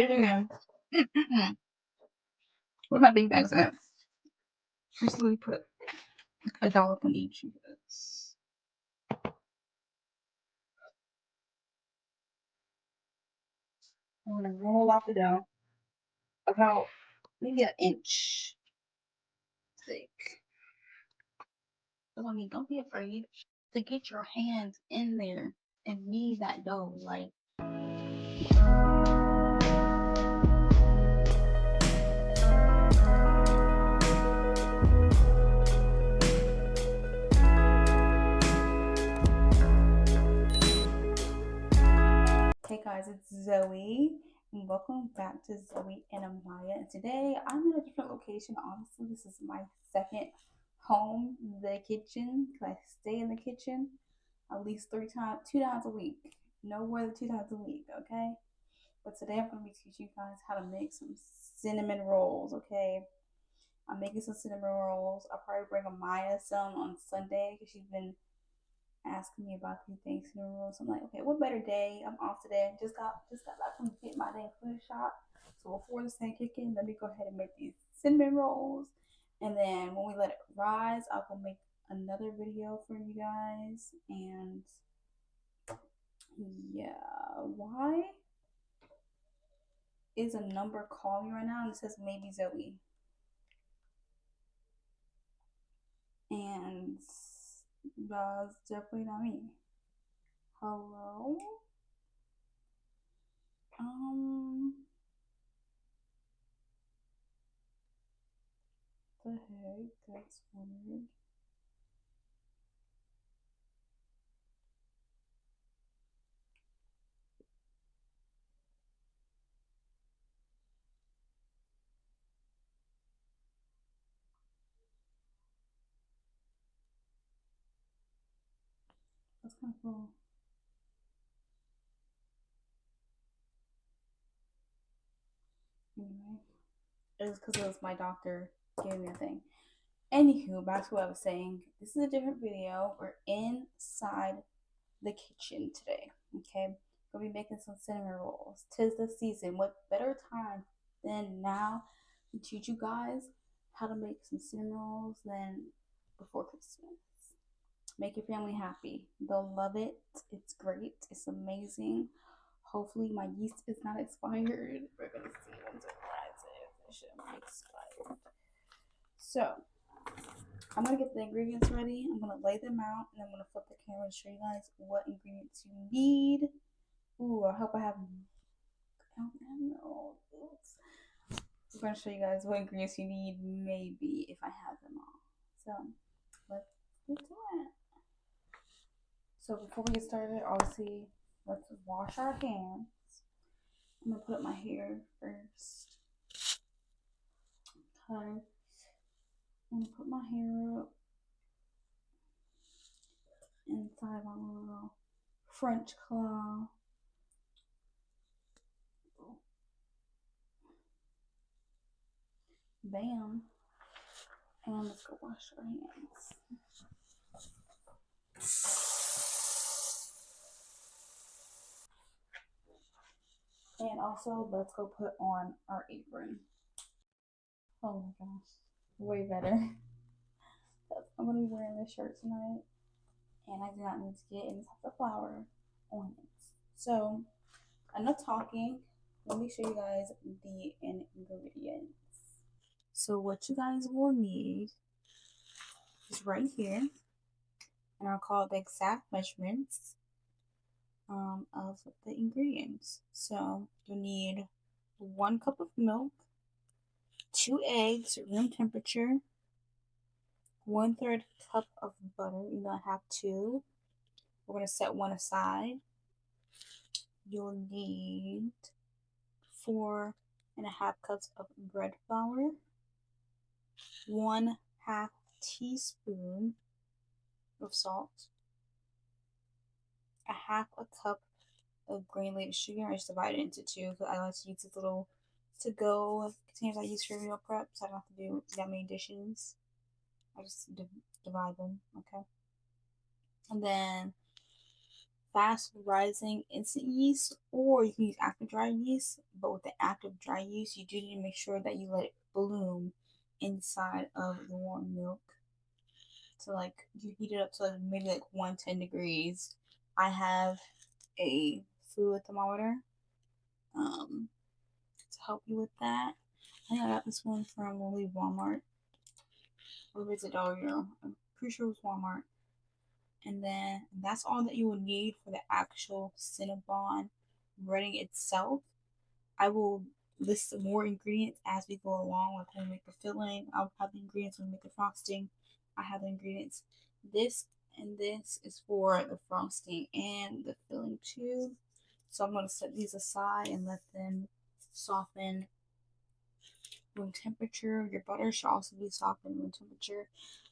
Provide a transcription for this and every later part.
again. Where my big bags at? Recently put a dollop on each of this. I'm gonna roll off the dough about maybe an inch thick. So I mean, don't be afraid to get your hands in there and knead that dough. Like, hey guys, it's Zoe, and welcome back to Zoe and Amaya. And today I'm in a different location. Honestly, this is my second home, the kitchen, because I stay in the kitchen at least 2 times a week. No more than 2 times a week, okay? But today I'm going to be teaching you guys how to make some cinnamon rolls, okay? I'm making some cinnamon rolls. I'll probably bring Amaya some on Sunday because she's been asking me about these things, cinnamon rolls. I'm like, okay, what better day? I'm off today. Just got back from getting my day food shop. So before this thing kick in, let me go ahead and make these cinnamon rolls. And then when we let it rise, I'll go make another video for you guys. And yeah, why is a number calling me right now? And it says maybe Zoe. And that's definitely not me. Hello? The heck? That's weird. That's kind of cool. Anyway, it was because it was my doctor giving me a thing. Anywho, back to what I was saying. This is a different video. We're inside the kitchen today. Okay, we'll be making some cinnamon rolls. 'Tis the season. What better time than now to teach you guys how to make some cinnamon rolls than before Christmas? Make your family happy. They'll love it. It's great. It's amazing. Hopefully my yeast is not expired. We're gonna see once it rises. It shouldn't be expired. So I'm gonna get the ingredients ready. I'm gonna lay them out and I'm gonna flip the camera and show you guys what ingredients you need. Ooh, I hope I have no. Oops. I'm gonna show you guys what ingredients you need, maybe if I have them all. So let's get to it. So before we get started, obviously, let's wash our hands. I'm gonna put up my hair first. Okay. I'm gonna put my hair up inside my little French claw. Bam. And let's go wash our hands. And also, let's go put on our apron. Oh my gosh, way better. I'm gonna be wearing this shirt tonight, and I do not need to get any type of flour on it. So, enough talking. Let me show you guys the ingredients. So, what you guys will need is right here, and I'll call it the exact measurements of the ingredients. So, you need 1 cup of milk, 2 eggs, room temperature, 1/3 cup of butter. You're gonna have 2. We're gonna set 1 aside. You'll need 4.5 cups of bread flour, 1/2 teaspoon of salt, 1/2 cup of granulated sugar. I just divide it into 2 because I like to use this little to-go containers I use for meal prep, so I don't have to do that many dishes. I just divide them, okay? And then fast rising instant yeast, or you can use active dry yeast. But with the active dry yeast, you do need to make sure that you let it bloom inside of the warm milk. So like you heat it up to maybe like 110 degrees. I have a fluid thermometer to help you with that. I think I got this one from Walmart. Or is it Dollar General? I'm pretty sure it was Walmart. And then that's all that you will need for the actual Cinnabon breading itself. I will list more ingredients as we go along, like when we make the filling. I'll have the ingredients when we make the frosting. I have the ingredients. This and this is for the frosting and the filling too. So I'm going to set these aside and let them soften room temperature. Your butter should also be softened room temperature.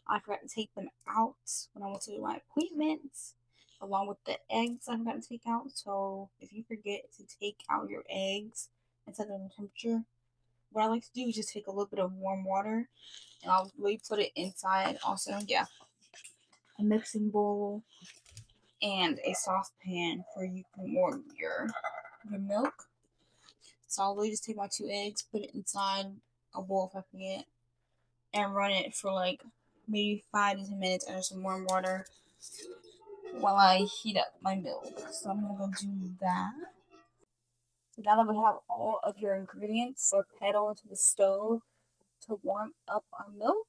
I forgot to take them out when I went to do my appointments, along with the eggs I forgot to take out. So if you forget to take out your eggs and set them in temperature, what I like to do is just take a little bit of warm water and I'll really put it inside also, yeah, a mixing bowl and a saucepan for you to warm your milk. So I'll really just take my 2 eggs, put it inside a bowl if I forget, and run it for like maybe 5 to 10 minutes under some warm water while I heat up my milk. So I'm gonna go do that. So now that we have all of your ingredients, let's head over to the stove to warm up our milk.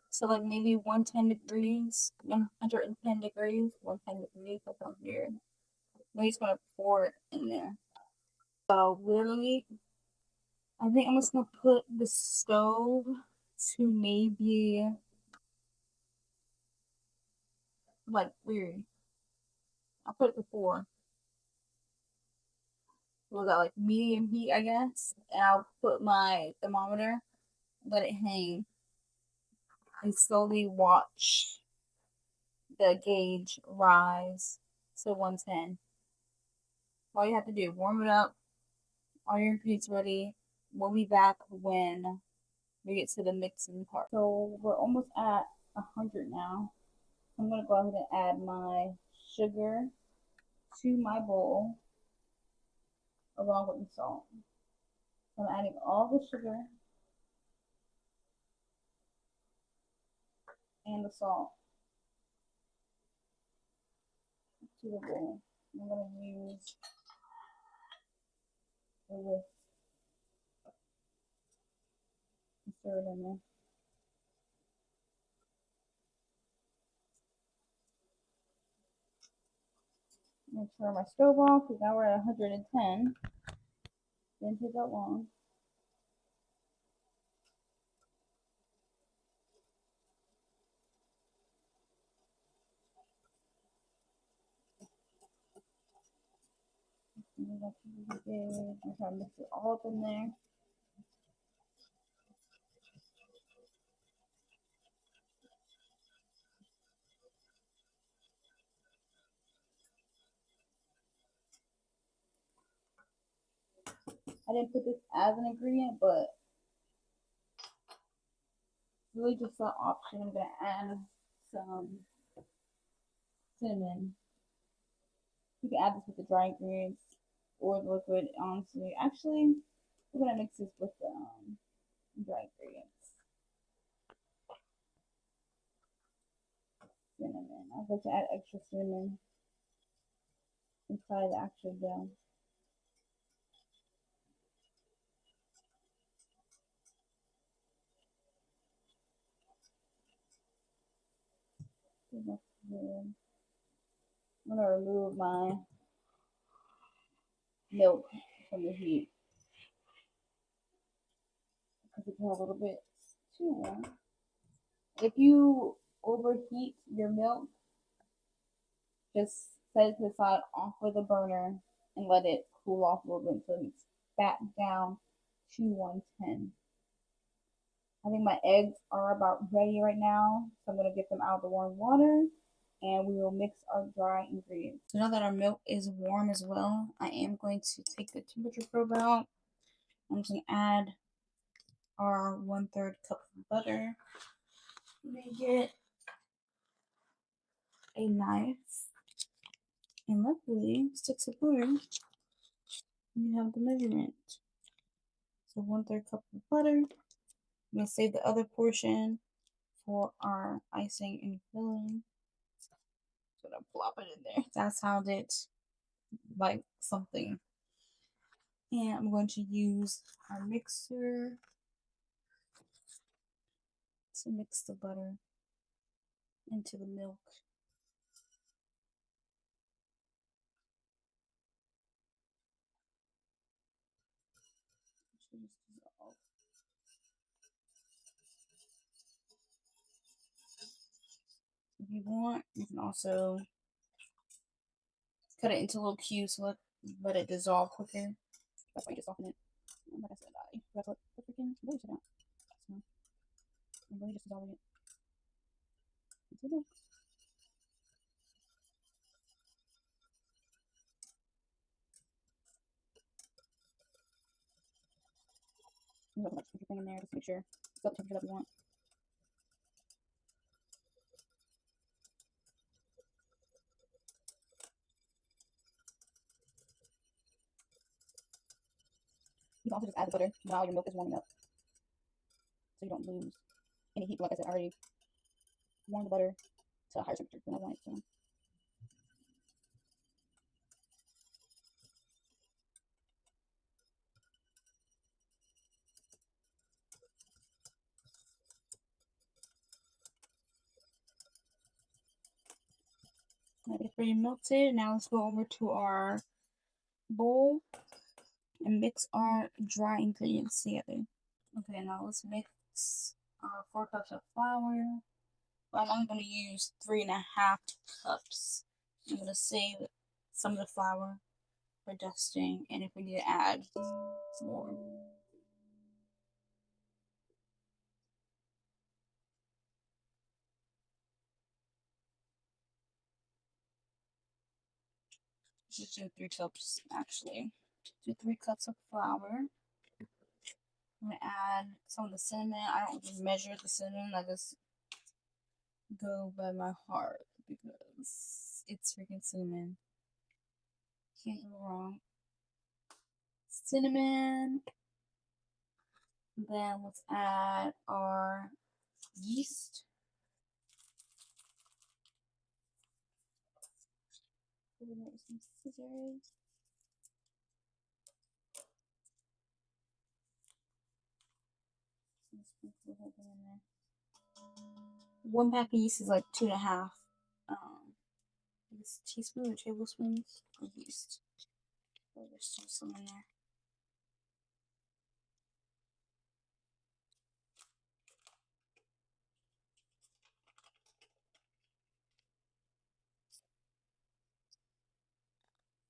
So like maybe 110 degrees, 110 degrees, 110 degrees, that sounds weird. We're just gonna pour it in there. So literally, I think I'm just gonna put the stove to maybe like weird. I'll put it to 4. Was that like medium heat, I guess? And I'll put my thermometer, let it hang, and slowly watch the gauge rise to 110. All you have to do, warm it up, all your ingredients ready. We'll be back when we get to the mixing part. So we're almost at 100 now. I'm gonna go ahead and add my sugar to my bowl along with the salt. So I'm adding all the sugar and the salt to the bowl. I'm gonna use a whisk and stir it in there. I'm gonna turn my stove off because now we're at 110. Didn't take that long. I'm trying to mix it all up in there. I didn't put this as an ingredient, but really just an option. I'm gonna add some cinnamon. You can add this with the dry ingredients or the liquid, honestly. Actually, we're gonna mix this with the dry ingredients. Cinnamon. I like to add extra cinnamon inside the actual dough. I'm gonna remove my milk from the heat because it's a little bit too warm. If you overheat your milk, just set it to the side off of the burner and let it cool off a little bit until it's back down to 110. I think my eggs are about ready right now, so I'm going to get them out of the warm water and we will mix our dry ingredients. So now that our milk is warm as well, I am going to take the temperature probe out. I'm just going to add our 1/3 cup of butter. Let me get a knife. And luckily, sticks of butter, you have the measurement. So 1/3 cup of butter. I'm gonna save the other portion for our icing and filling. So I'm gonna plop it in there. That sounded like something. And I'm going to use our mixer to mix the butter into the milk. If you want, you can also cut it into little cubes so let it dissolve quicker. That's why you just soften it. Like I said, I forgot to let the freaking butter sit out. So I'm really just dissolving it. Into the milk. You have put your thing in there just to make sure it's got the temperature that we want. You can also just add the butter while your milk is warming up, so you don't lose any heat. Like I said, I already warmed the butter to a higher temperature than I want it to. It's pretty melted. Now let's go over to our bowl and mix our dry ingredients together. Okay, now let's mix our 4 cups of flour. I'm only going to use 3.5 cups. I'm going to save some of the flour for dusting, and if we need to add more. Just do 3 cups actually. Do 3 cups of flour. I'm gonna add some of the cinnamon. I don't measure the cinnamon. I just go by my heart because it's freaking cinnamon. Can't go wrong. Cinnamon. Then let's add our yeast. Some scissors. 1 pack of yeast is like 2.5 teaspoons or tablespoons of yeast. So there's still some in there.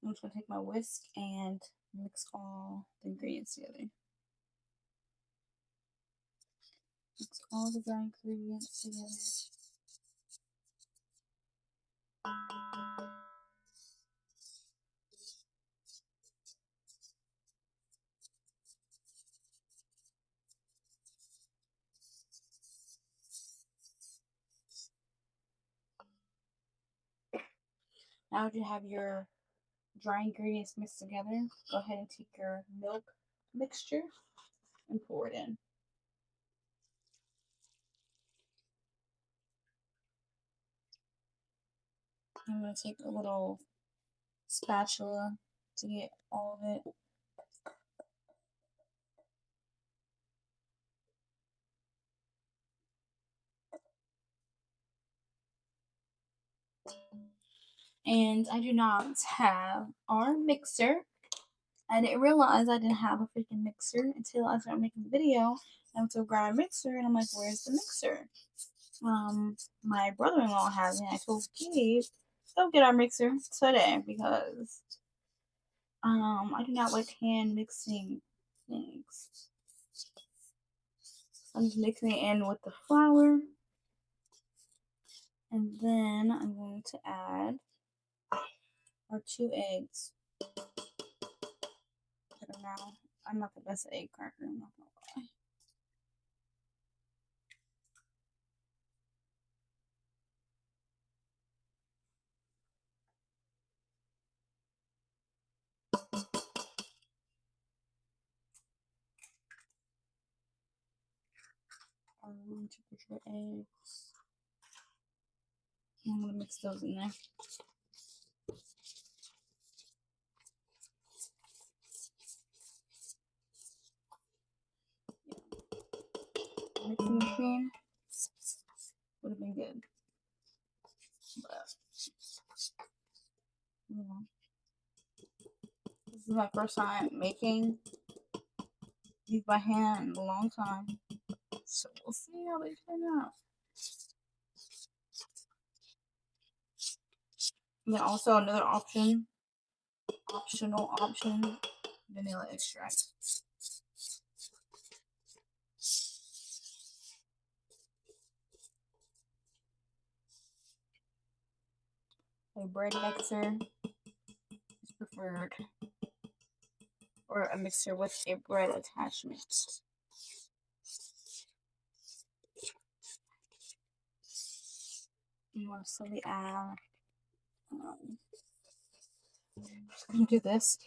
I'm just gonna take my whisk and mix all the ingredients together. Mix all the dry ingredients together. Now that you have your dry ingredients mixed together, go ahead and take your milk mixture and pour it in. I'm going to take a little spatula to get all of it. And I do not have our mixer. I didn't realize I didn't have a freaking mixer until I started making the video. I went to grab a mixer and I'm like, where's the mixer? My brother-in-law has it. I told Gabe, go get our mixer today because I do not like hand mixing things. I'm just mixing it in with the flour. And then I'm going to add our 2 eggs. I don't know. I'm not the best egg cracker, I'm not gonna lie. temperature eggs. I'm gonna mix those in there. Mixing the cream would have been good, but you know, this is my first time making these by hand in a long time, so we'll see how they turn out. And then also another optional option, vanilla extract. A bread mixer is preferred, or a mixer with a bread attachment. You want to slowly add. Just gonna do this,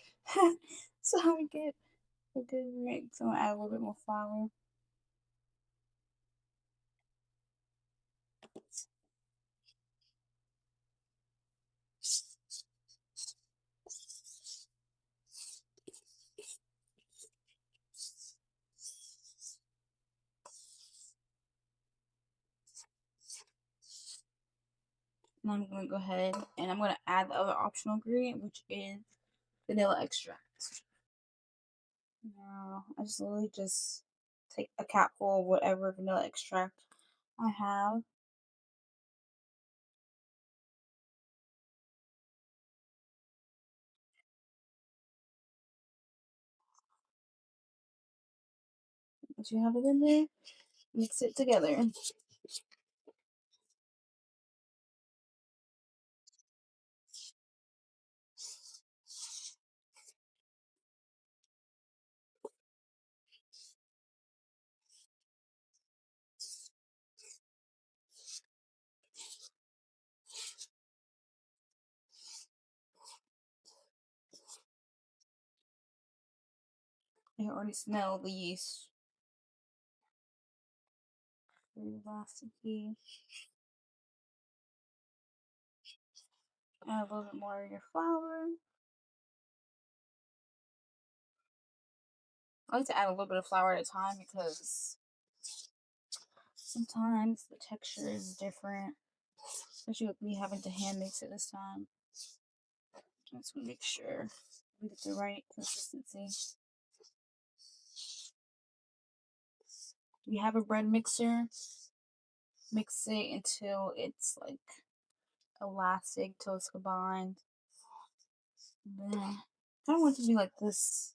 so we get a good mix. So I'm gonna add a little bit more flour. And I'm gonna go ahead and I'm gonna add the other optional ingredient, which is vanilla extract. Now I just literally just take a capful of whatever vanilla extract I have. Once you have it in there, mix it together. I can already smell the yeast. Very elasticy. Add a little bit more of your flour. I like to add a little bit of flour at a time because sometimes the texture is different, especially with me having to hand mix it this time. I just want to make sure we get the right consistency. You have a bread mixer, mix it until it's like elastic, till it's combined. Then I kind of want it to be like this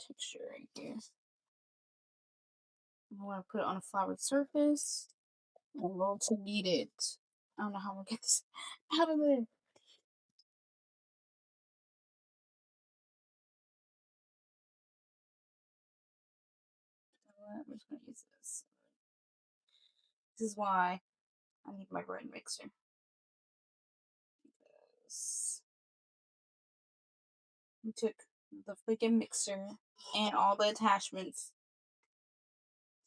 texture right here. I want to put it on a floured surface and roll to knead it. I don't know how I'm gonna get this out of there. I'm just gonna use this. This is why I need my bread mixer. Because we took the freaking mixer and all the attachments.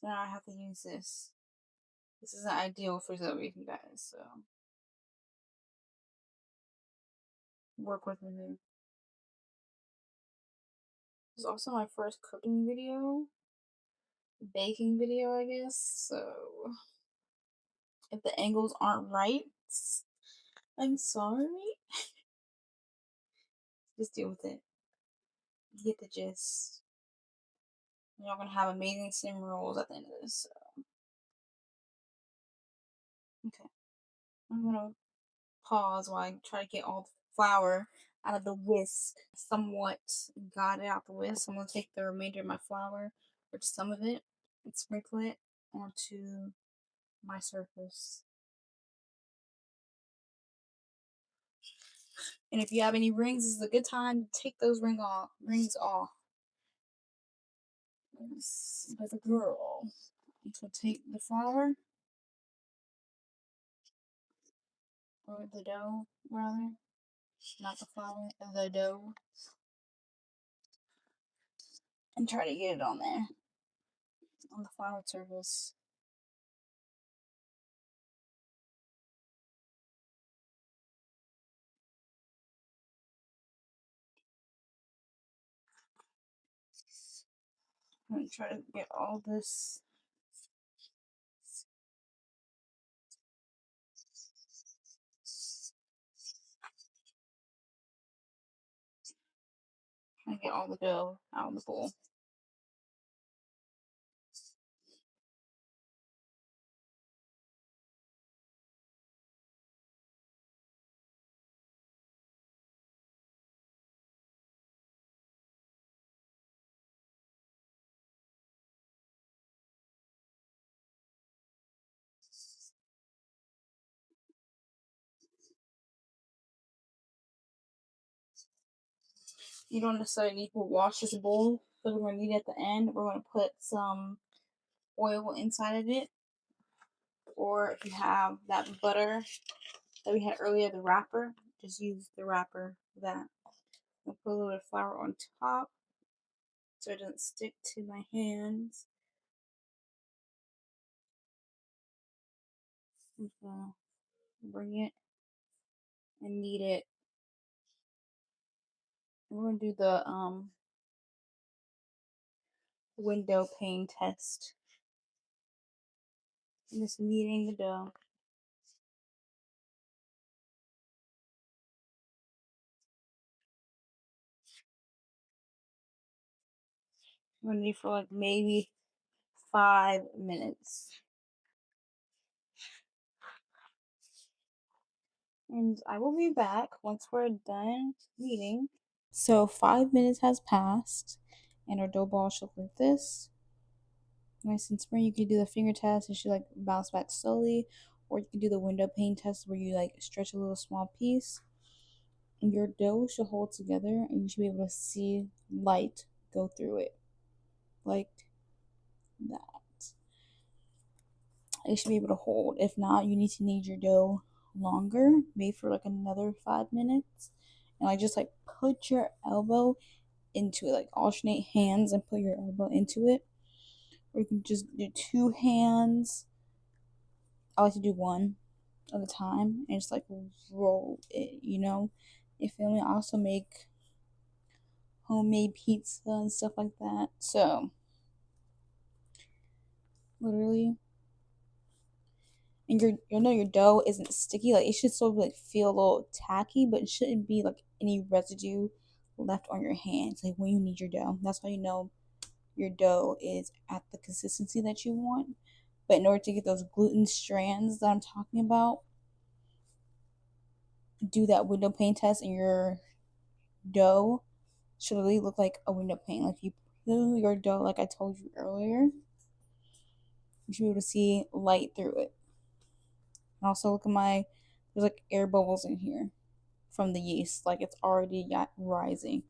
So now I have to use this. This isn't ideal for Zoe, you guys, so work with me here. This is also my first cooking video. Baking video, I guess, so if the angles aren't right, I'm sorry. Just deal with it. You get the gist. Y'all gonna have amazing sim rolls at the end of this. So. Okay. I'm gonna pause while I try to get all the flour out of the whisk. Somewhat got it out the whisk. I'm gonna take the remainder of my flour, or just some of it, and sprinkle it onto my surface. And if you have any rings, this is a good time to take those rings off. Like a girl. So take the flour, or the dough, rather. Not the flour, the dough. And try to get it on there. On the floured surface. I'm gonna try to get all this. I get all the dough out of the bowl. You don't necessarily need to wash this bowl because we're gonna need it at the end. We're gonna put some oil inside of it, or if you have that butter that we had earlier, the wrapper, just use the wrapper for that. I'll put a little bit of flour on top so it doesn't stick to my hands. I'm gonna bring it and knead it. And we're gonna do the Windowpane test. I'm just kneading the dough. I'm gonna knead for like maybe 5 minutes. And I will be back once we're done kneading. So 5 minutes has passed, and our dough ball should look like this. Nice and spring. You can do the finger test, it should like bounce back slowly, or you can do the Windowpane test where you like stretch a little small piece. And your dough should hold together, and you should be able to see light go through it, like that. It should be able to hold. If not, you need to knead your dough longer, maybe for like another 5 minutes, and like just like put your elbow into it, like alternate hands and put your elbow into it, or you can just do two hands. I like to do one at a time and just like roll it, you know. You feel me? I also make homemade pizza and stuff like that. So literally, and you'll know your dough isn't sticky. Like it should sort of like feel a little tacky, but it shouldn't be like any residue left on your hands. Like when you knead your dough, that's how you know your dough is at the consistency that you want. But in order to get those gluten strands that I'm talking about, do that Windowpane test, and your dough should really look like a Windowpane. Like you peel your dough, like I told you earlier, you should be able to see light through it. And also look at there's like air bubbles in here from the yeast. Like it's already rising,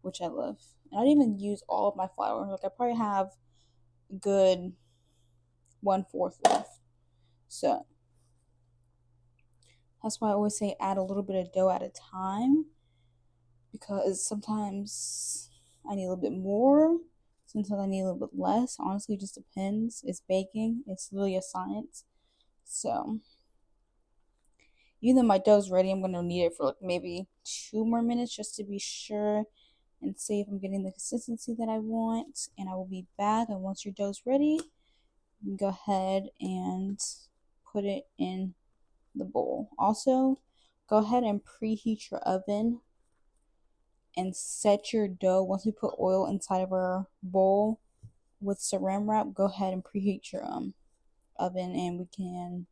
which I love. And I didn't even use all of my flour. Like I probably have a good 1/4 left. So that's why I always say add a little bit of dough at a time, because sometimes I need a little bit more, sometimes I need a little bit less. Honestly, it just depends. It's baking, it's really a science. So even though my dough's ready, I'm gonna need it for like maybe 2 more minutes just to be sure and see if I'm getting the consistency that I want. And I will be back. And once your dough's ready, you can go ahead and put it in the bowl. Also, go ahead and preheat your oven and set your dough. Once we put oil inside of our bowl with saran wrap, go ahead and preheat your oven, and we can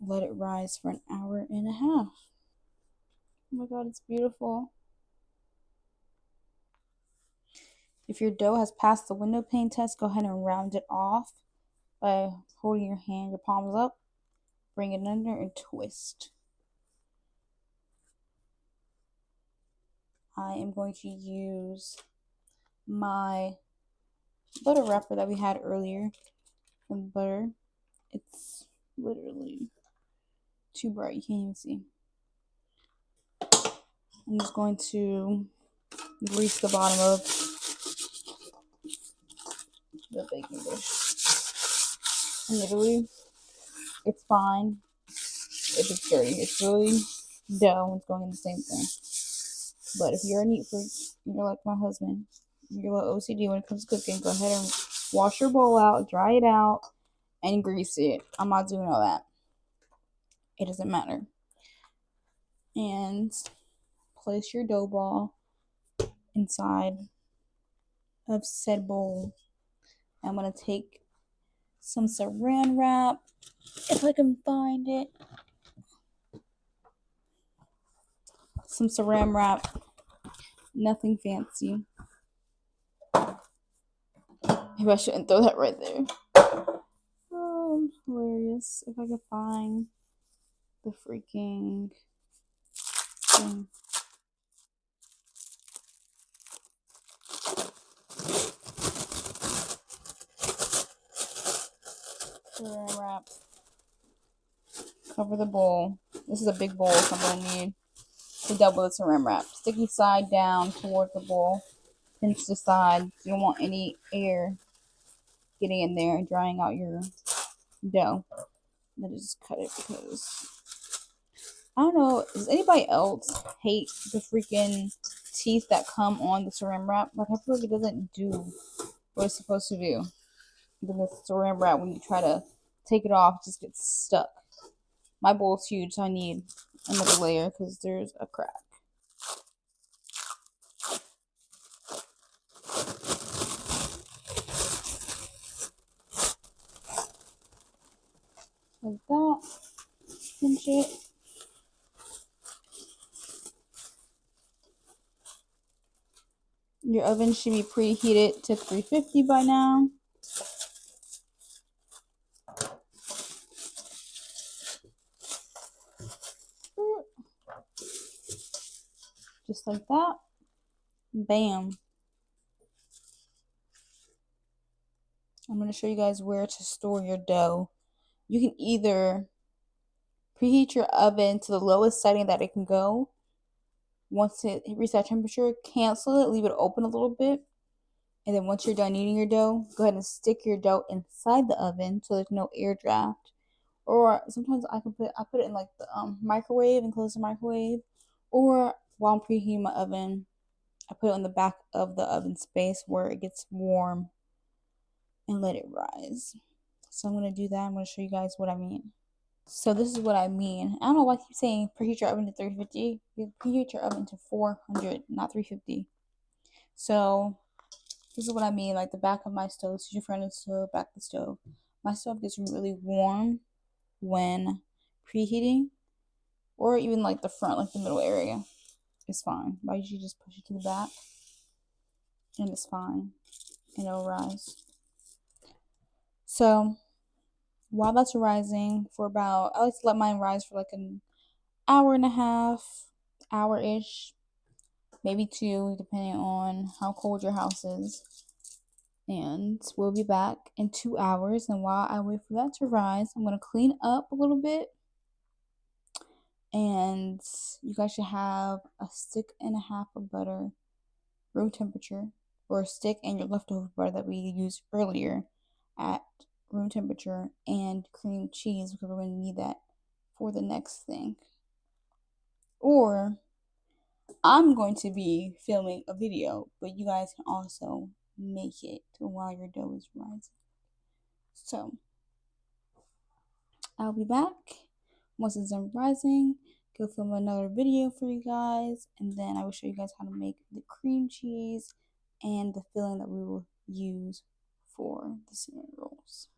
let it rise for an hour and a half. Oh my god, it's beautiful. If your dough has passed the Windowpane test, go ahead and round it off by holding your hand, your palms up, bring it under, and twist. I am going to use my butter wrapper that we had earlier from butter. It's literally too bright, you can't even see. I'm just going to grease the bottom of the baking dish. And literally, it's fine if it's dirty. It's really dough, it's going in the same thing. But if you're a neat freak, you're like my husband, your little OCD when it comes to cooking, go ahead and wash your bowl out, dry it out, and grease it. I'm not doing all that. It doesn't matter. And place your dough ball inside of said bowl. I'm going to take some saran wrap, if I can find it. Some saran wrap. Nothing fancy. Maybe I shouldn't throw that right there. Oh, hilarious. If I could find the freaking thing. Saran wrap. Cover the bowl. This is a big bowl, so I'm going to need to double the saran wrap. Sticky side down towards the bowl. Pinch the side. You don't want any air getting in there and drying out your dough. Then just cut it because I don't know. Does anybody else hate the freaking teeth that come on the saran wrap? Like, I feel like it doesn't do what it's supposed to do. Then the saran wrap, when you try to take it off, just gets stuck. My bowl's huge, so I need another layer because there's a crack. Like that. Pinch it. Your oven should be preheated to 350 by now. Just like that. Bam. I'm going to show you guys where to store your dough. You can either preheat your oven to the lowest setting that it can go. Once it reaches that temperature, cancel it, leave it open a little bit. And then once you're done kneading your dough, go ahead and stick your dough inside the oven so there's no air draft. Or sometimes I put it in like the microwave and close the microwave. Or while I'm preheating my oven, I put it on the back of the oven space where it gets warm and let it rise. So I'm going to do that. I'm going to show you guys what I mean. So this is what I mean. I don't know why I keep saying preheat your oven to 350. You preheat your oven to 400, not 350. So this is what I mean. Like the back of my stove, so your friend's stove, back of the stove. My stove gets really warm when preheating, or even like the front, like the middle area. It's fine. But I usually just push it to the back, and it's fine, and it'll rise. So while that's rising for about, I like to let mine rise for like an hour and a half, hour-ish, maybe 2, depending on how cold your house is. And we'll be back in 2 hours. And while I wait for that to rise, I'm going to clean up a little bit. And you guys should have a stick and a half of butter, room temperature, or a stick and your leftover butter that we used earlier at room temperature, and cream cheese because we're going to need that for the next thing. Or I'm going to be filming a video, but you guys can also make it while your dough is rising. So I'll be back once it's done rising. Go film another video for you guys, and then I will show you guys how to make the cream cheese and the filling that we will use for the cinnamon rolls.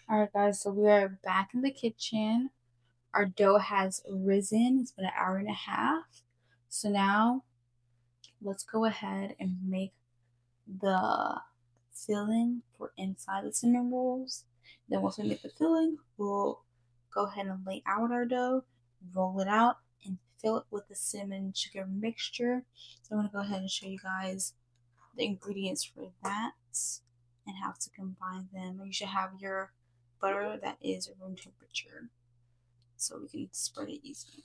Alright guys, so we are back in the kitchen. Our dough has risen. It's been an hour and a half. So now let's go ahead and make the filling for inside the cinnamon rolls. Then once we make the filling, we'll go ahead and lay out our dough, roll it out, and fill it with the cinnamon sugar mixture. So I'm going to go ahead and show you guys the ingredients for that and how to combine them. You should have your butter that is room temperature so we can spread it easily.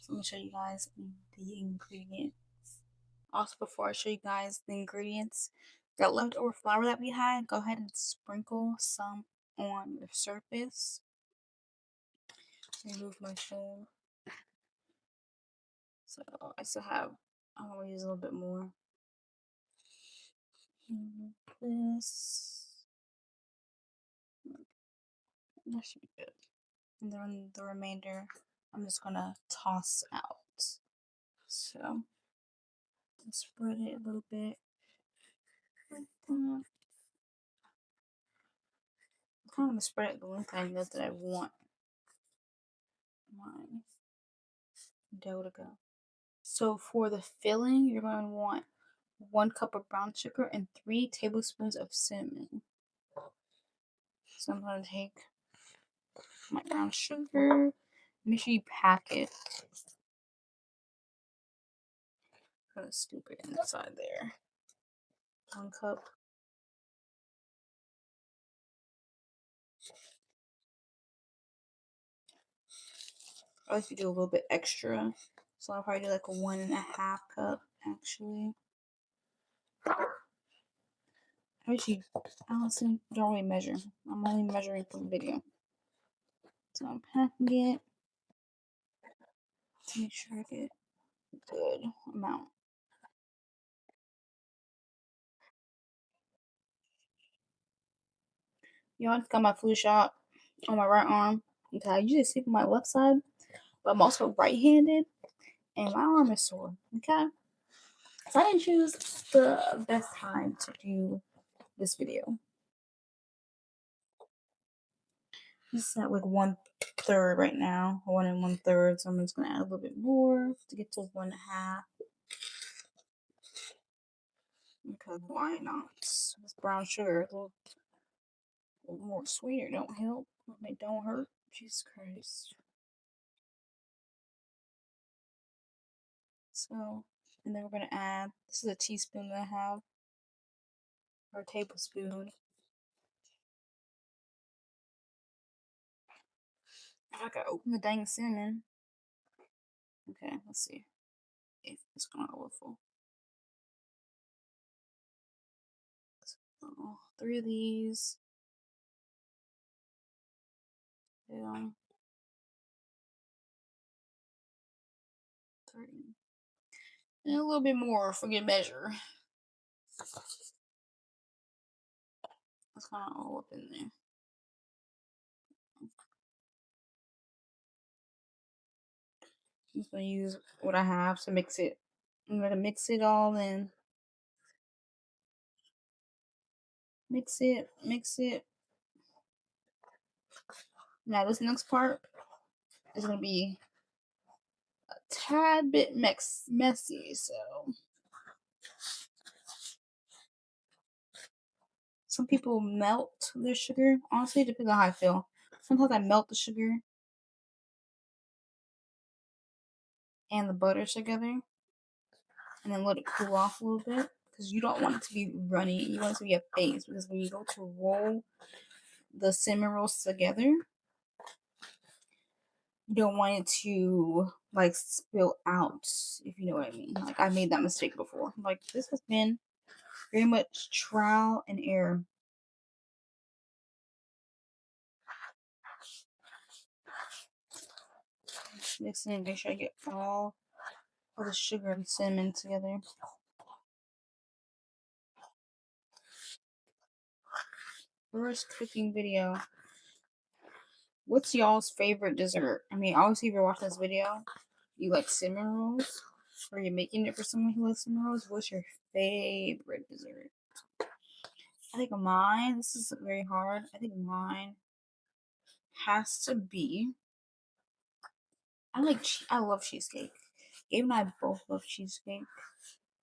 So I'm going to show you guys the ingredients. Also, before I show you guys the ingredients, that leftover flour that we had, go ahead and sprinkle some on the surface. Remove my phone. So I still have I'm gonna use a little bit more. This. That should be good. And then the remainder, I'm just gonna toss out. So, spread it a little bit like that. I'm kind of gonna spread it the length I know that I want my dough to go. So for the filling, you're going to want 1 cup of brown sugar and 3 tablespoons of cinnamon. So I'm going to take my brown sugar. Make sure you pack it. Kind of scoop it inside there. 1 cup. I like to do a little bit extra. So I'll probably do like a 1.5 cup actually. Actually, Allison, don't really measure. I'm only measuring for the video. So I'm packing it to make sure I get a good amount. Y'all just got my flu shot on my right arm. Okay, I usually sleep on my left side, but I'm also right-handed, and my arm is sore. Okay, so I didn't choose the best time to do this video. This is at like 1/3 right now, 1 1/3. So I'm just gonna add a little bit more to get to 1/2. Because why not? This brown sugar, a little more sweeter don't help. It don't hurt. Jesus Christ. So, and then we're gonna add. This is a teaspoon that I have, or a tablespoon. I gotta open the dang cinnamon. Okay, let's see if it's gonna overflow. So, 3 of these. Yeah. 3. And a little bit more for good measure. That's kind of all up in there. I'm just gonna use what I have to mix it. I'm gonna mix it all in. Mix it, mix it. Now this next part is gonna be a tad bit messy, so some people melt their sugar. Honestly, it depends on how I feel. Sometimes I melt the sugar and the butter together and then let it cool off a little bit because you don't want it to be runny. You want it to be a paste because when you go to roll the cinnamon rolls together, you don't want it to like spill out, if you know what I mean. Like I made that mistake before. Like this has been very much trial and error. Just mixing and make sure I get all of the sugar and cinnamon together. First cooking video. What's y'all's favorite dessert? I mean, obviously, if you're watching this video, you like cinnamon rolls, or you're making it for someone who likes cinnamon rolls. What's your favorite dessert? I think mine. This is very hard. I think mine has to be. I love cheesecake. Gabe and I both love cheesecake.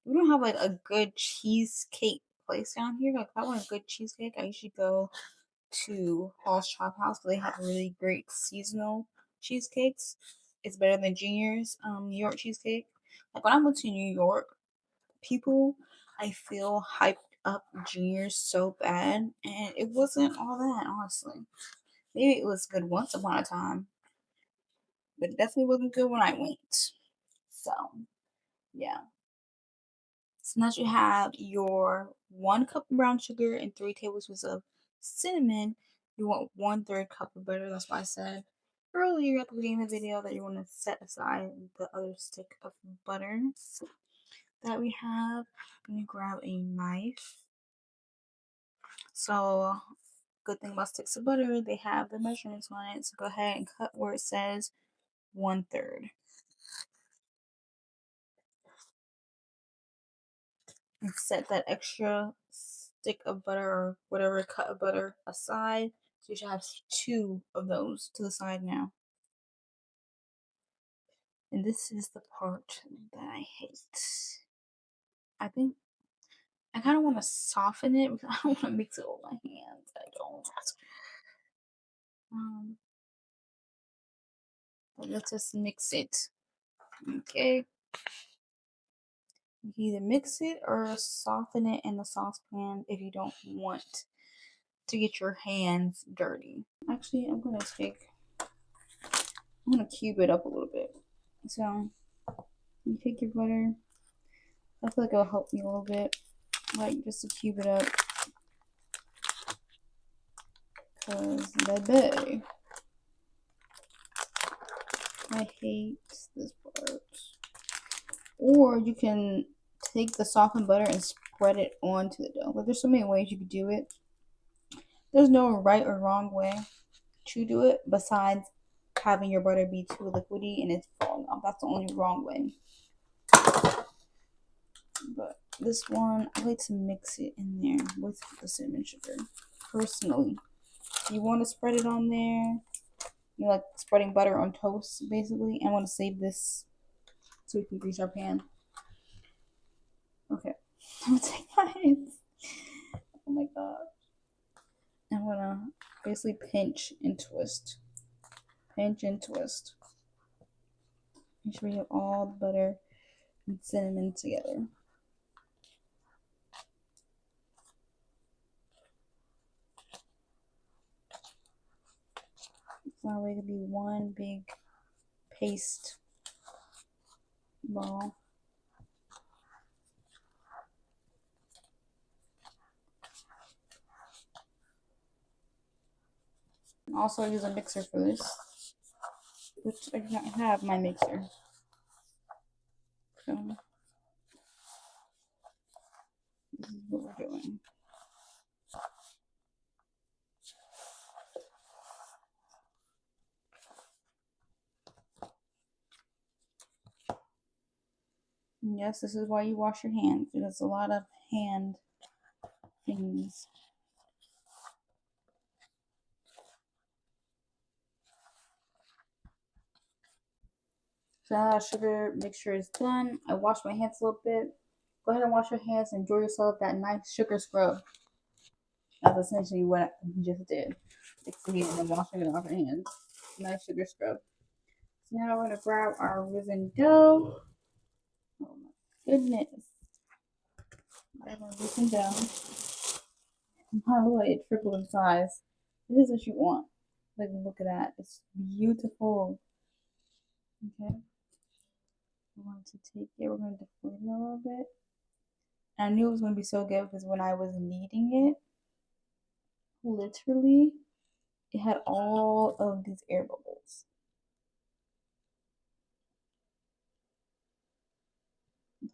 We don't have like a good cheesecake place down here. Like if I want a good cheesecake, I usually go to Hall's Chop House. They have really great seasonal cheesecakes. It's better than Junior's New York cheesecake. Like when I went to New York, people I feel hyped up Junior's so bad, and it wasn't all that honestly. Maybe it was good once upon a time, but it definitely wasn't good when I went. So yeah. So now you have your 1 cup of brown sugar and 3 tablespoons of cinnamon. You want 1/3 cup of butter. That's why I said earlier at the beginning of the video that you want to set aside the other stick of butter. that we have. I'm gonna grab a knife. So, good thing about sticks of butter, they have the measurements on it. So go ahead and cut where it says 1/3. And set that extra stick of butter or whatever cut of butter aside. So you should have 2 of those to the side now. And this is the part that I hate. I think I kind of want to soften it because I don't want to mix it with my hands. I don't. But let's just mix it. Okay. You can either mix it or soften it in the saucepan if you don't want to get your hands dirty. Actually, I'm gonna cube it up a little bit. So you take your butter. I feel like it'll help me a little bit, like just to cube it up. Cause baby, I hate this part. Or you can take the softened butter and spread it onto the dough. But there's so many ways you could do it. There's no right or wrong way to do it besides having your butter be too liquidy and it's falling off. That's the only wrong way. But this one, I like to mix it in there with the cinnamon sugar. Personally, you want to spread it on there. You like spreading butter on toast, basically. I want to save this so we can grease our pan. Okay, I'm gonna take my hands. Oh my god. I'm gonna basically pinch and twist. Pinch and twist. Make sure we have all the butter and cinnamon together. That way it could be one big paste ball. Also, I use a mixer for this, which I don't have my mixer. So this is what we're doing. And yes, this is why you wash your hands. There's a lot of hand things. So now that sugar mixture is done, I wash my hands a little bit. Go ahead and wash your hands and enjoy yourself that nice sugar scrub. That's essentially what you just did. Mixing it and then washing it off your hands. Nice sugar scrub. So now we're gonna grab our risen dough. Oh my goodness. Grab our risen dough. By the way, it tripled in size. This is what you want. Like, look at that. It's beautiful. Okay. We're going to take it. We're going to deflate it a little bit. And I knew it was going to be so good because when I was kneading it, literally, it had all of these air bubbles.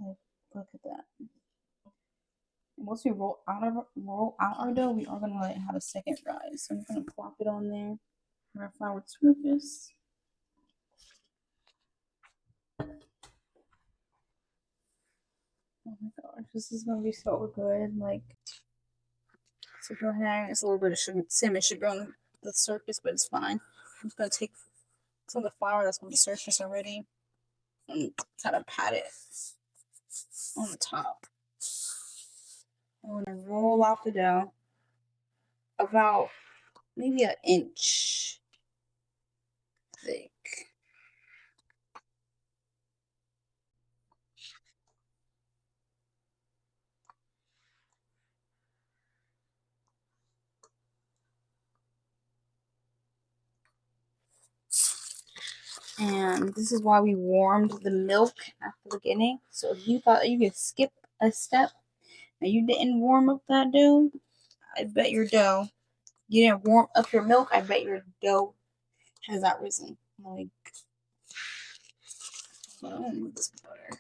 Like, look at that. And once we roll out our dough, we are gonna let it have a second rise. So I'm gonna plop it on there. Our flour surface. Oh my gosh, this is gonna be so good. Like, so go ahead. It's a little bit of sugar, cinnamon sugar on the surface, but it's fine. I'm just gonna take some of the flour that's on the surface already and kind of pat it on the top. I'm gonna roll out the dough about maybe an inch thick. And this is why we warmed the milk at the beginning. So if you thought you could skip a step and you didn't warm up that dough, I bet your dough, you didn't warm up your milk, I bet your dough has not risen. Like, this butter.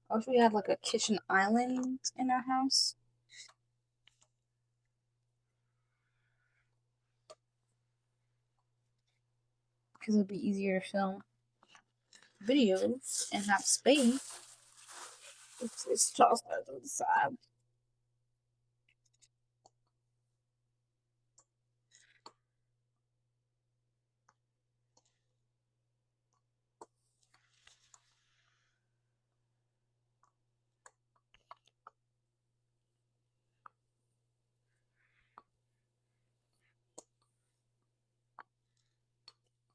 I wish we had like a kitchen island in our house. Because it would be easier to film videos and have space. It's tossed out to the side.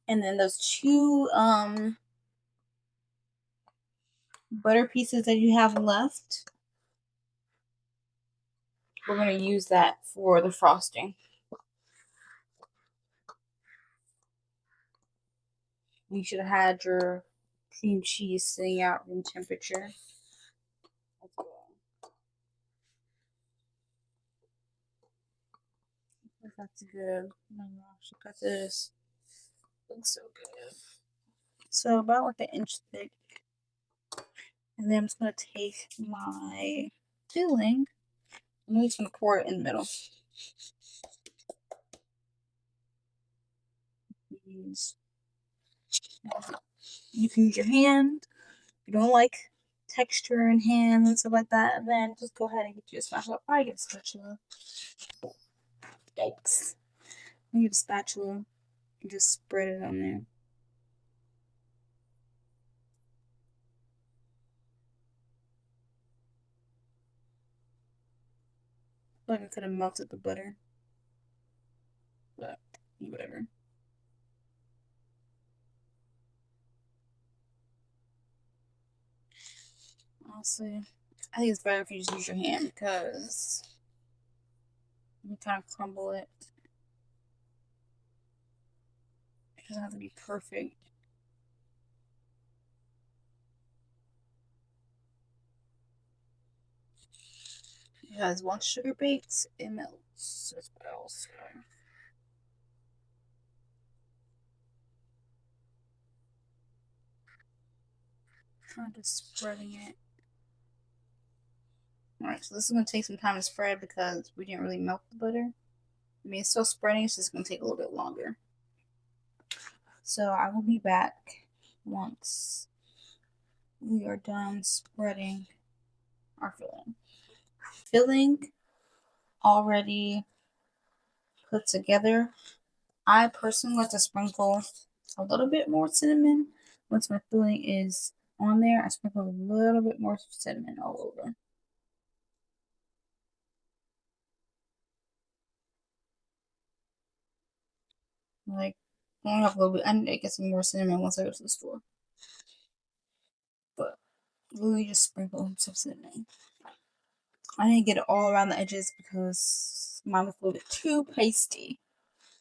And then those two butter pieces that you have left, we're going to use that for the frosting. You should have had your cream cheese sitting out room temperature. That's good. Oh my gosh, look at this. Looks so good. So about like an inch thick. And then I'm just going to take my filling. I'm just going to pour it in the middle. You can use your hand. If you don't like texture in hands and stuff like that, then just go ahead and get you a spatula. I get a spatula. Yikes. I get a spatula and just spread it on there. Like I could have melted the butter. But whatever. Honestly, I think it's better if you just use your hand because you kind of crumble it. It doesn't have to be perfect. Because once sugar bakes, it melts as well. So kind of spreading it. Alright, so this is going to take some time to spread because we didn't really melt the butter. I mean, it's still spreading, it's just going to take a little bit longer. So I will be back once we are done spreading our filling. Filling already put together. I personally like to sprinkle a little bit more cinnamon. Once my filling is on there, I sprinkle a little bit more cinnamon all over. Like, I only have a little bit. I need to get some more cinnamon once I go to the store. But really just sprinkle some cinnamon. I didn't get it all around the edges because mine was a little bit too pasty.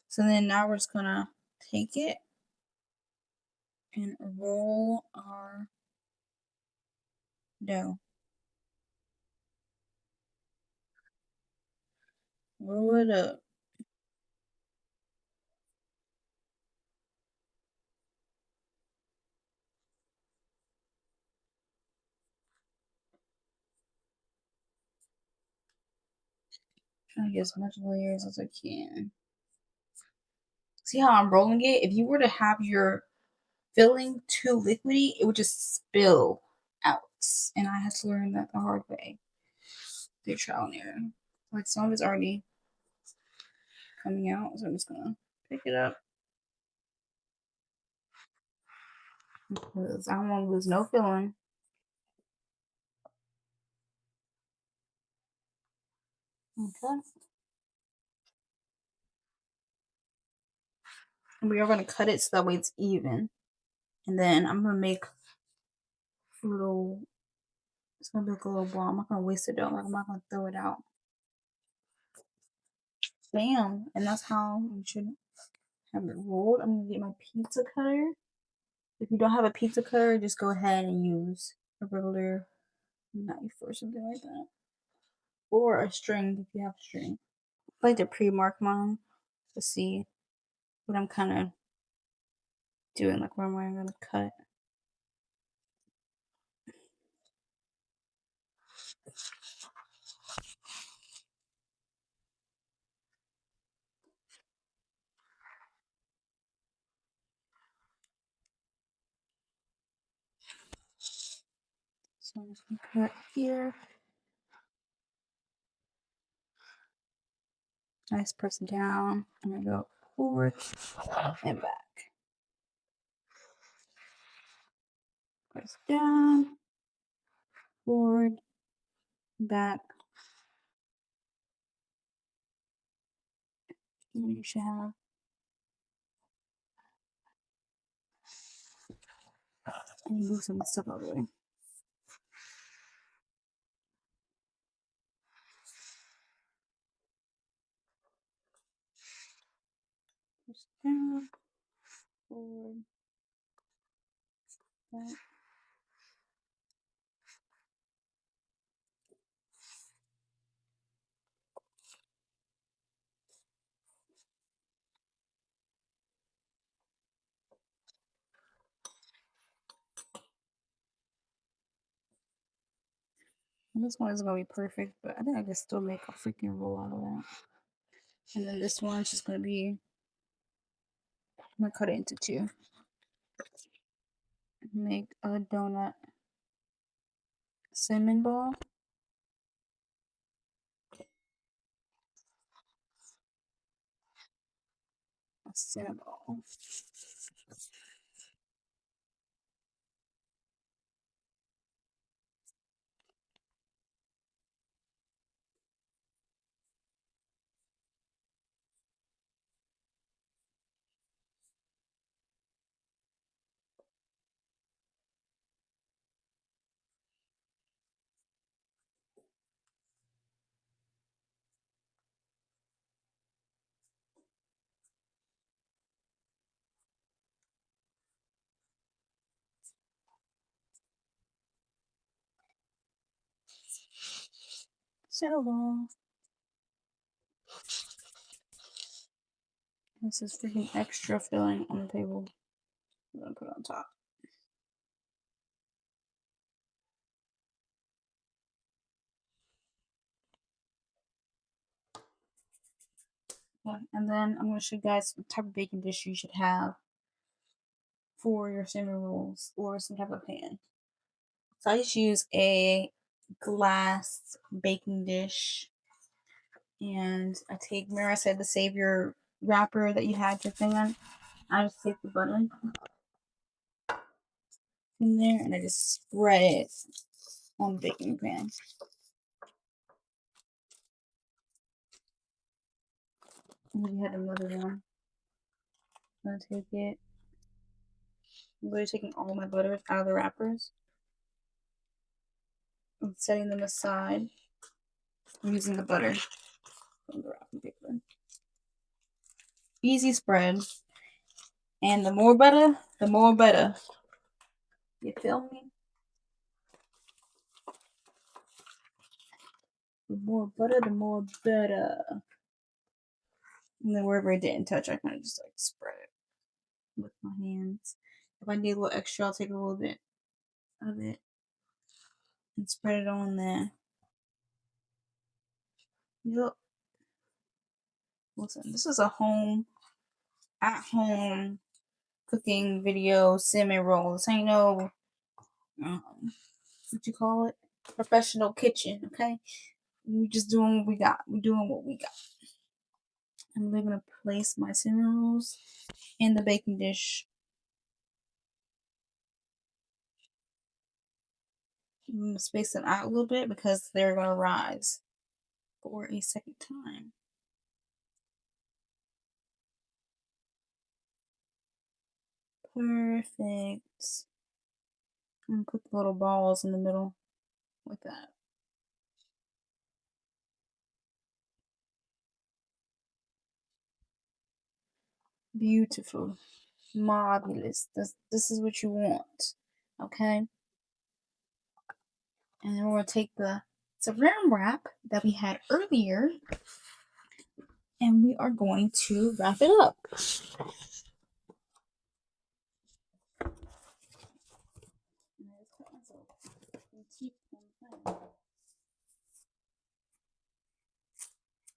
So then now we're just gonna take it and roll our dough. Roll it up. Trying to get as much layers as I can. See how I'm rolling it? If you were to have your filling too liquidy, it would just spill out. And I had to learn that the hard way. Through trial and error. Like some of it's already coming out, so I'm just gonna pick it up. Because I don't want to lose no filling. Okay. And we are gonna cut it so that way it's even. And then I'm gonna make little, it's gonna be like a little ball. I'm not gonna waste it though. Like I'm not gonna throw it out. Bam. And that's how you should have it rolled. I'm gonna get my pizza cutter. If you don't have a pizza cutter, just go ahead and use a regular knife or something like that. Or a string if you have string. I like to pre-mark mine to see what I'm kind of doing, like where I'm gonna cut. So I'm just gonna cut here. Nice press down. I'm gonna go forward and back. Press down, forward, back. And you should have. And move some stuff out of the way. Press down, forward, back. And this one is gonna be perfect, but I think I can still make a freaking roll out of that. And then this one's just gonna be. I'm gonna cut it into two. Make a donut cinnamon ball. A Cinnabon. Cinnabon. This is freaking extra filling on the table. I'm gonna put it on top. Yeah, and then I'm gonna show you guys what type of baking dish you should have for your cinnamon rolls or some type of pan. So I just use a glass baking dish, and I take. Remember I said to save your wrapper that you had your thing on. I just take the butter in there and I just spread it on the baking pan. And then you had another one. I'm gonna take it. I'm really taking all my butters out of the wrappers and setting them aside. I'm using the butter from the wrapping paper. Easy spread. And the more butter, the more better. You feel me? The more butter, the more better. And then wherever it didn't touch, I kind of just like spread it with my hands. If I need a little extra, I'll take a little bit of it and spread it on there. Yup. Listen, this is a at home cooking video cinnamon roll. This ain't no, what you call it? Professional kitchen, okay? We just doing what we got. We're doing what we got. I'm gonna place my cinnamon rolls in the baking dish. I'm gonna space them out a little bit because they're gonna rise for a second time. Perfect. I'm gonna put the little balls in the middle like that. Beautiful. Marvelous. This is what you want. Okay? And then we're gonna take the saran wrap that we had earlier and we are going to wrap it up.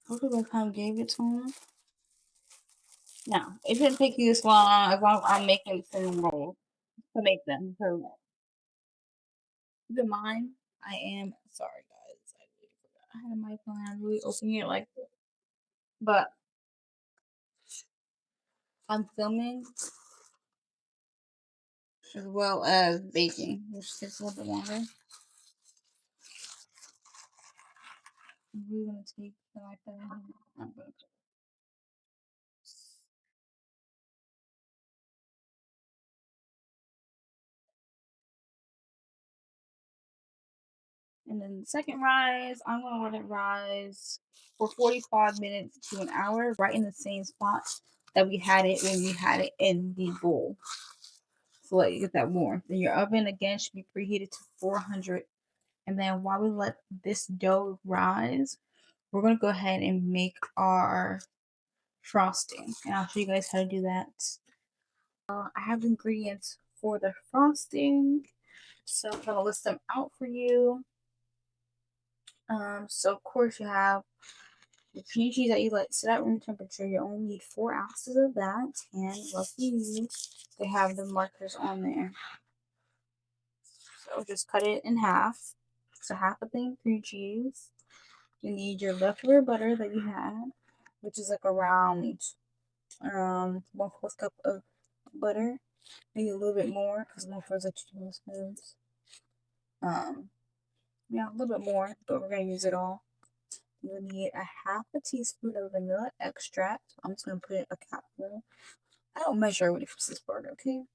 Hopefully by the time I gave it to him. Now, it didn't take you this long if I'm making cinnamon rolls to make them. So Keep in mind, I am sorry, guys. I really forgot. I had a mic on. I'm really opening it like, but I'm filming as well as baking, which takes a little bit longer. I'm really gonna take the iPad. I'm gonna And then the second rise, I'm gonna let it rise for 45 minutes to an hour, right in the same spot that we had it when we had it in the bowl. So let you get that warm. Then your oven again should be preheated to 400. And then while we let this dough rise, we're gonna go ahead and make our frosting. And I'll show you guys how to do that. I have the ingredients for the frosting, so I'm gonna list them out for you. So of course you have the cream cheese that you let sit at room temperature. You only need 4 ounces of that, and lucky you, they have the markers on there. So just cut it in half. So half a thing cream cheese. You need your leftover butter that you had, which is like around 1/4 cup of butter, maybe a little bit more because 1/4 is like 2 tablespoons. Yeah, a little bit more, but we're gonna use it all. You'll need a half a teaspoon of vanilla extract. I'm just gonna put in a capful. I don't measure when it comes to this part, okay?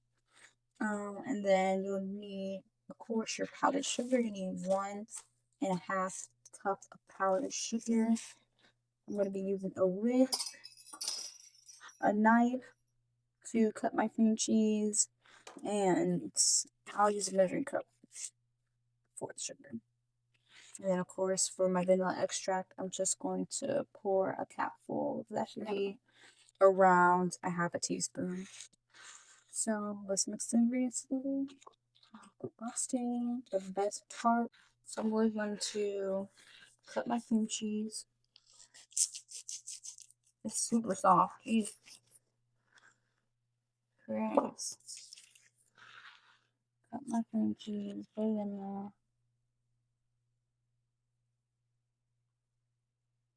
And then you'll need, of course, your powdered sugar. You need 1.5 cup of powdered sugar. I'm gonna be using a whisk, a knife to cut my cream cheese, and I'll use a measuring cup for the sugar. And then, of course, for my vanilla extract, I'm just going to pour a capful. That should be around a half a teaspoon. So let's mix the ingredients together. The frosting, the best part. So I'm really going to cut my cream cheese. It's super soft. Jesus Christ. Cut my cream cheese, put it in there.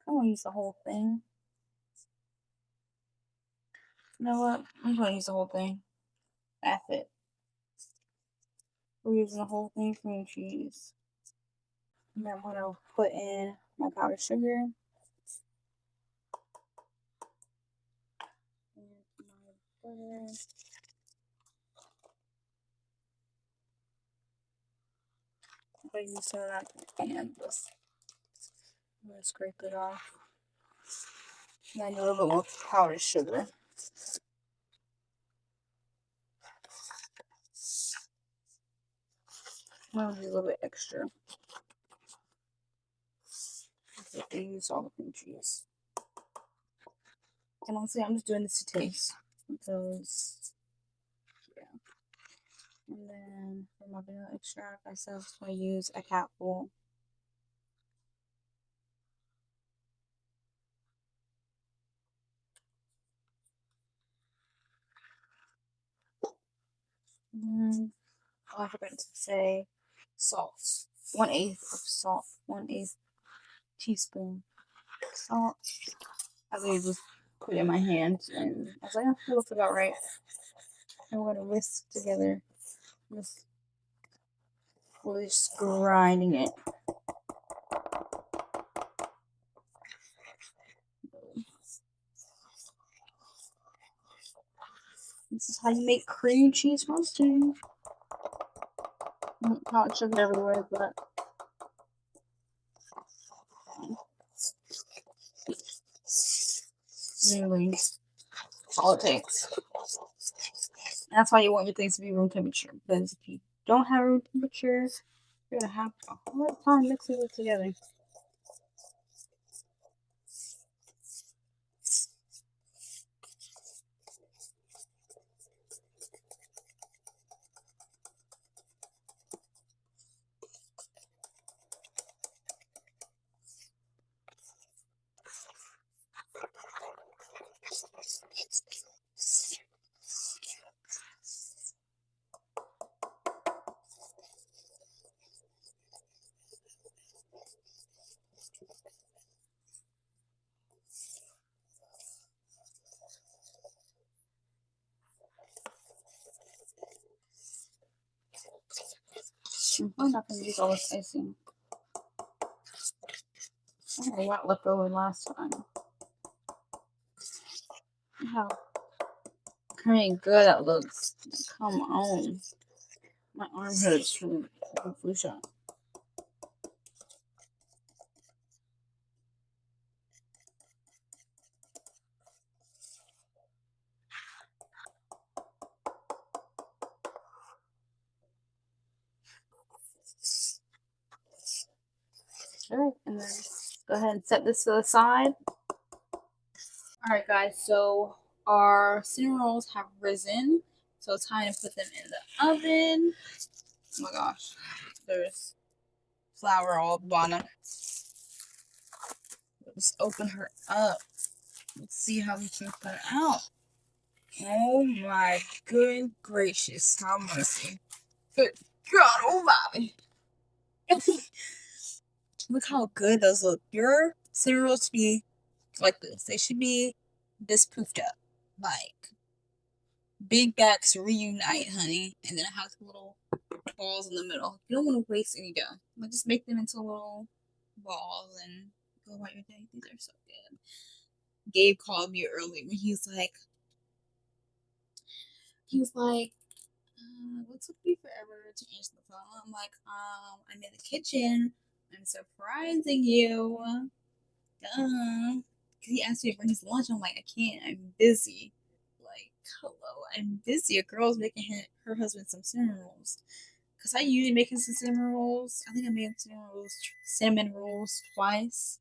I'm gonna use the whole thing. You know what? I'm gonna use the whole thing. That's it. We're using the whole thing cream cheese. And then I'm gonna put in my powdered sugar and my butter. I'm gonna use some of that and just I'm gonna scrape it off. And then a little bit more powdered sugar. I'm gonna do a little bit extra. I use all the cream cheese. And honestly, I'm just doing this to taste because, yeah. And then for my vanilla extract, I said I was going to use a capful. And then, oh, I forgot to say salt. 1/8 of salt. 1/8 teaspoon salt. I really just put it in my hand and I was like, oh, that looks about right. And we're going to whisk together. Just grinding it. This is how you make cream cheese frosting. Not sugar everywhere, but really all it takes. That's why you want your things to be room temperature, because if you don't have room temperature, you're gonna have a hard time mixing it together. I'm not gonna use all this icing. I had a lot left over last time. How good that looks. Come on. My arm hurts from the flu shot. Alright, and then go ahead and set this to the side. Alright guys, so our cinnamon rolls have risen. So it's time to put them in the oven. Oh my gosh. There's flour all at the bottom. Let's open her up. Let's see how we can put her out. Oh my good gracious. How mercy. Good God almighty. Look how good those look. Your cinnamon rolls should be like this. They should be this poofed up. Like big backs reunite, honey. And then it has little balls in the middle. You don't want to waste any dough. But just make them into little balls and go about your day. These are so good. Gabe called me early when he was like, what took me forever to answer the phone? I'm like, I'm in the kitchen. I'm surprising you. Because he asked me to bring his lunch. I'm like, I can't. I'm busy. Like, hello, I'm busy. A girl's making her husband some cinnamon rolls. Because I usually make him some cinnamon rolls. I think I made cinnamon rolls twice.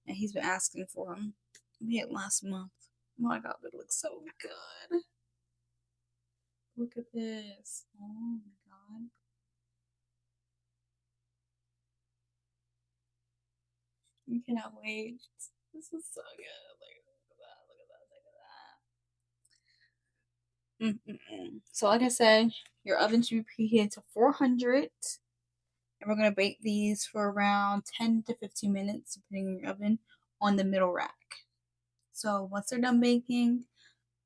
And he's been asking for them. We had last month. Oh my god, it looks so good. Look at this. Oh my god. You cannot wait. This is so good. Like, look at that. So, like I said, your oven should be preheated to 400. And we're going to bake these for around 10 to 15 minutes, depending on your oven, on the middle rack. So, once they're done baking,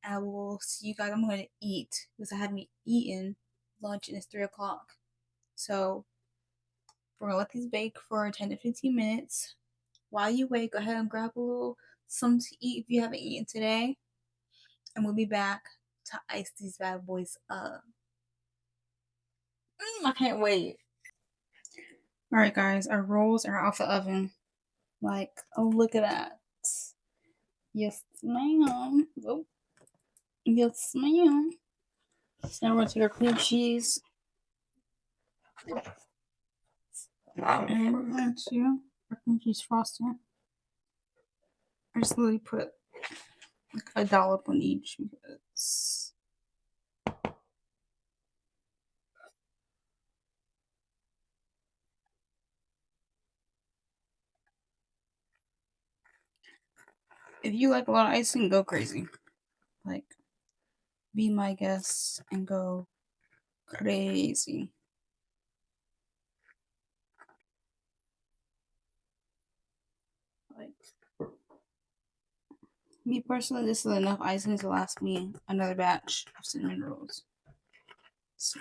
I will see you guys. I'm going to eat because I haven't eaten lunch and it's 3 o'clock. So, we're going to let these bake for 10 to 15 minutes. While you wait, go ahead and grab a little something to eat if you haven't eaten today. And we'll be back to ice these bad boys up. I can't wait. Alright guys, our rolls are off the oven. Like, oh look at that. Yes ma'am. Oh. Yes ma'am. So now we're gonna take our cream cheese. And we're going to our cream cheese frosting. I just literally put like a dollop on each because if you like a lot of icing, go crazy. Like, be my guest and go crazy. Like, me personally, this is enough icing to last me another batch of cinnamon rolls. So.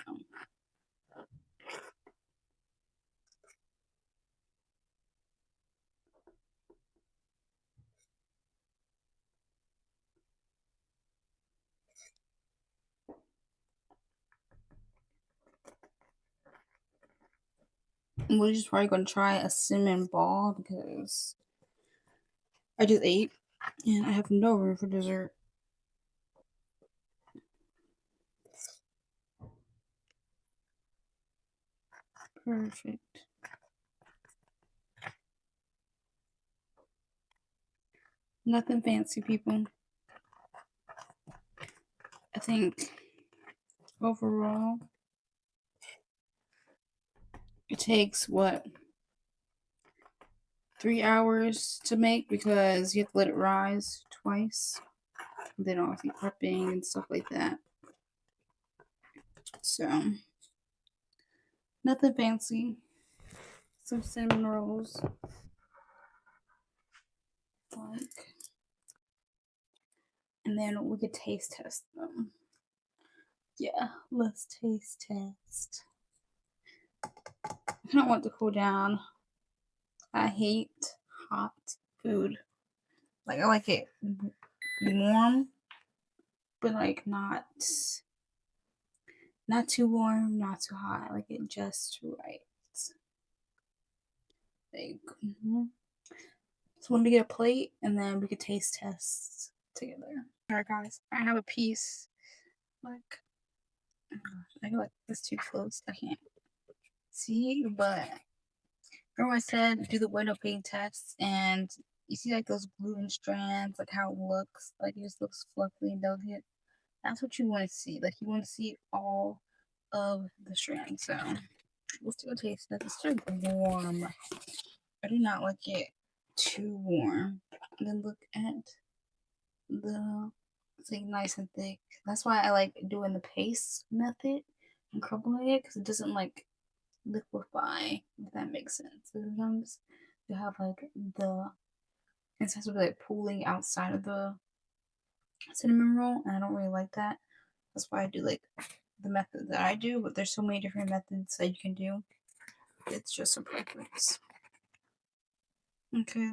We're just probably gonna try a cinnamon ball because I just ate and I have no room for dessert. Perfect. Nothing fancy, people. I think overall it takes what, 3 hours to make because you have to let it rise twice. Then obviously prepping and stuff like that. So nothing fancy. Some cinnamon rolls. Like, and then we could taste test them. Yeah, let's taste test. I don't want to cool down. I hate hot food. Like I like it warm, but like not too warm, not too hot. I like it just right. Like, so let me get a plate and then we could taste test together. Alright guys, I have a piece. Like, I feel like it's too close. I can't see, but remember I said do the Windowpane test, and you see like those gluten strands, like how it looks, like it just looks fluffy and delicate. That's what you want to see. Like you want to see all of the strands. So let's do a taste test. It's still warm. I do not like it too warm. And then look at the, it's like nice and thick. That's why I like doing the paste method and crumbling it, because it doesn't like liquefy, if that makes sense. Sometimes you have like the instead of like pooling outside of the cinnamon roll, and I don't really like that. That's why I do like the method that I do, but there's so many different methods that you can do. It's just a preference. Okay.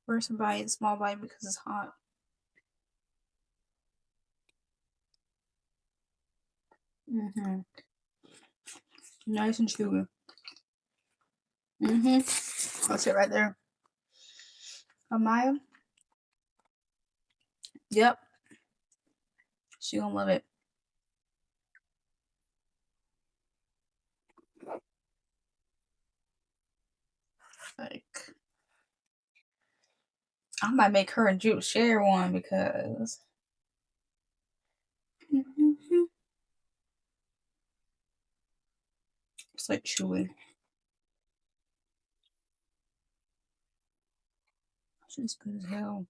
First bite, small bite because it's hot. Nice and chewy. That's it right there. Amaya? Yep. She gonna love it. Like, I might make her and Jude share one because it's like chewy. It's just good as hell.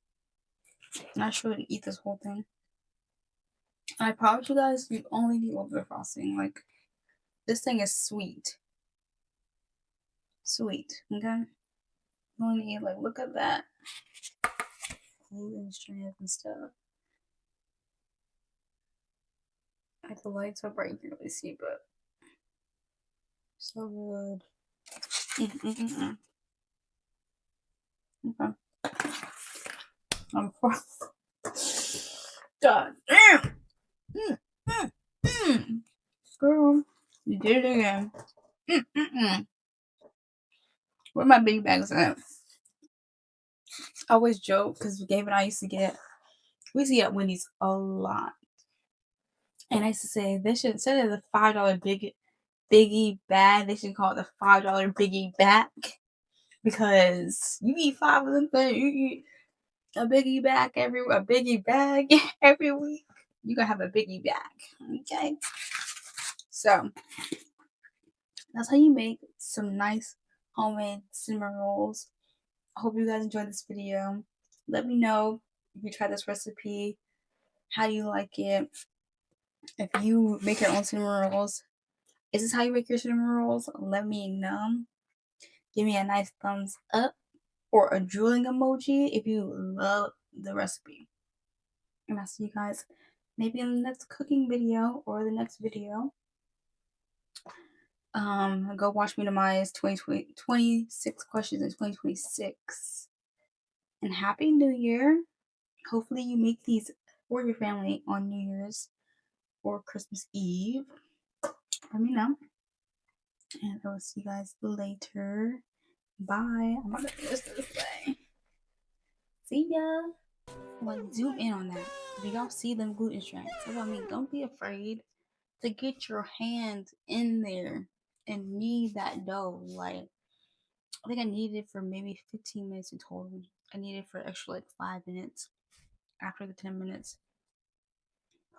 I'm not sure to eat this whole thing. I promise you guys, you only need a little bit of frosting. Like, this thing is sweet. Sweet, okay? You only need, like, look at that. Gluten strands and stuff. I have the lights up right, you can really see, but so good. Okay. God damn! Girl, you did it again. Where my big bags at? I always joke because Gabe and I used to get, we used to get Wendy's a lot. And I used to say they should, instead of the $5 biggie bag, they should call it the $5 biggie back, because you eat 5 of them things, you eat a biggie bag every week. You gonna have a biggie bag, okay? So that's how you make some nice homemade cinnamon rolls. I hope you guys enjoyed this video. Let me know if you try this recipe, how you like it. If you make your own cinnamon rolls, is this how you make your cinnamon rolls? Let me know. Give me a nice thumbs up or a drooling emoji if you love the recipe. And I'll see you guys maybe in the next cooking video or the next video. Go watch me to Amaya's 26 questions in 2026. And Happy New Year. Hopefully you make these for your family on New Year's or Christmas Eve. Let me know. And I will see you guys later. Bye. I'm gonna finish this way. See ya. Like, zoom in on that. Do y'all see them gluten strands? That's what I mean. Don't be afraid to get your hands in there and knead that dough. Like, I think I needed it for maybe 15 minutes in total. I needed it for extra like 5 minutes after the 10 minutes.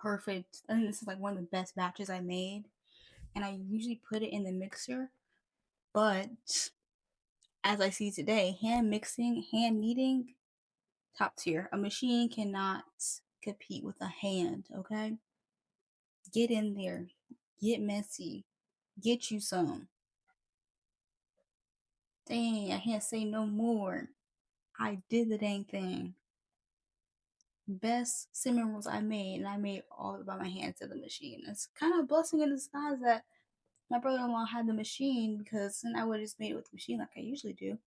Perfect. I think this is like one of the best batches I made. And I usually put it in the mixer, but as I see today, hand mixing, hand kneading, top tier. A machine cannot compete with a hand, okay? Get in there. Get messy. Get you some. Dang, I can't say no more. I did the dang thing. Best cinnamon rolls I made, and I made all of it by my hands to the machine. It's kind of a blessing in disguise that my brother-in-law had the machine, because then I would have just made it with the machine like I usually do,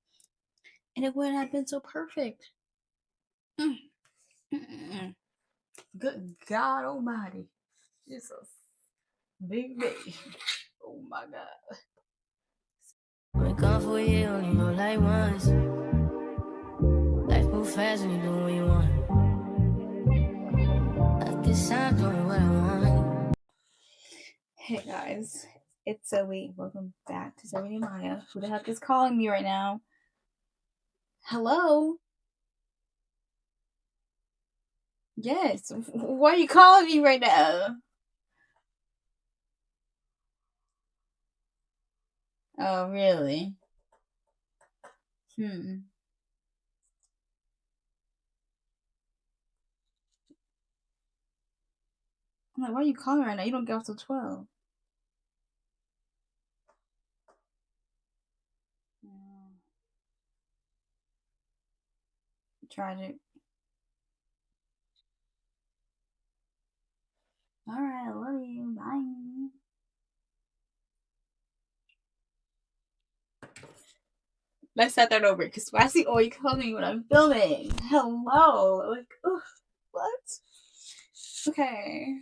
and it wouldn't have been so perfect. Good God Almighty, Jesus, big baby. Oh my God. Been gone for a year, only know like once. Life move fast when you do what you want. At this time, doing what I want. Hey guys, it's Zoe. Welcome back to Zoe and Amaya. Who the heck is calling me right now? Hello? Yes. Why are you calling me right now? Oh, really? I'm like, why are you calling right now? You don't get off till 12. Tragic. Alright, I love you. Bye. Let's start that over, because why is he always calling me when I'm filming? Hello. Like, ugh, what? Okay.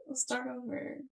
Let's start over.